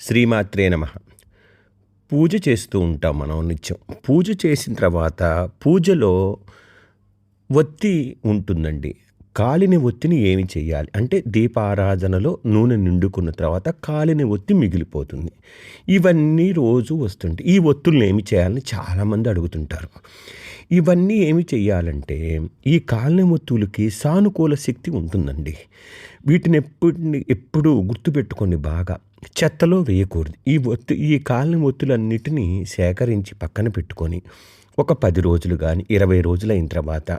శ్రీమాత్రే నమః. పూజ చేస్తూ ఉంటాం మనం నిత్యం. పూజ చేసిన తర్వాత పూజలో ఒత్తి ఉంటుందండి. కాలిన ఒత్తిని ఏమి చేయాలి? అంటే దీపారాధనలో నూనె నిండుకున్న తర్వాత కాలిన ఒత్తి మిగిలిపోతుంది. ఇవన్నీ రోజు వస్తుంటాయి. ఈ ఒత్తుల్ని ఏమి చేయాలని చాలామంది అడుగుతుంటారు. ఇవన్నీ ఏమి చేయాలంటే ఈ కాలిన ఒత్తులకి సానుకూల శక్తి ఉంటుందండి. వీటిని ఎప్పుడూ గుర్తుపెట్టుకోండి బాగా. చెత్తలో వేయకూడదు. ఈ కాలిన ఒత్తులన్నిటినీ సేకరించి పక్కన పెట్టుకొని ఒక 10 రోజులు గానీ, 20 రోజులయిన తర్వాత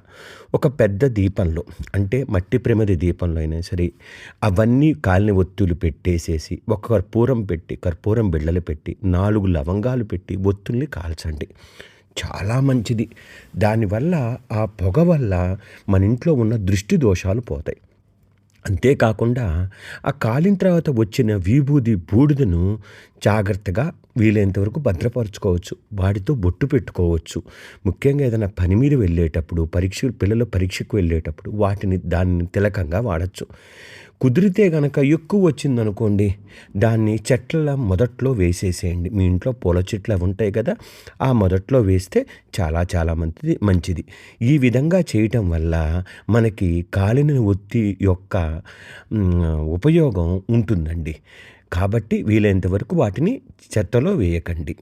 ఒక పెద్ద దీపంలో అంటే మట్టి ప్రమిద దీపంలో అయినా సరే అవన్నీ కాలిన ఒత్తులు పెట్టేసేసి ఒక కర్పూరం పెట్టి, కర్పూరం బిళ్ళలు పెట్టి, 4 లవంగాలు పెట్టి ఒత్తుల్ని కాల్చండి. చాలా మంచిది. దానివల్ల ఆ పొగ వల్ల మన ఇంట్లో ఉన్న దృష్టి దోషాలు పోతాయి. అంతేకాకుండా ఆ కాలిన తర్వాత వచ్చిన విభూది బూడిదను జాగ్రత్తగా వీలైనంత వరకు భద్రపరుచుకోవచ్చు. వాటితో బొట్టు పెట్టుకోవచ్చు. ముఖ్యంగా ఏదైనా పని మీద వెళ్ళేటప్పుడు పిల్లలు పరీక్షకు వెళ్ళేటప్పుడు దాన్ని తిలకంగా వాడచ్చు. కుదిరితే గనక ఎక్కువ వచ్చిందనుకోండి, దాన్ని చెట్ల మొదట్లో వేసేసేయండి. మీ ఇంట్లో పూల చెట్లు అవి ఉంటాయి కదా, ఆ మొదట్లో వేస్తే చాలా చాలా మంచిది. ఈ విధంగా చేయటం వల్ల మనకి కాలిన ఒత్తి యొక్క ఉపయోగం ఉంటుందండి. కాబట్టి వీలైనంత వరకు వాటిని చెత్తలో వేయకండి.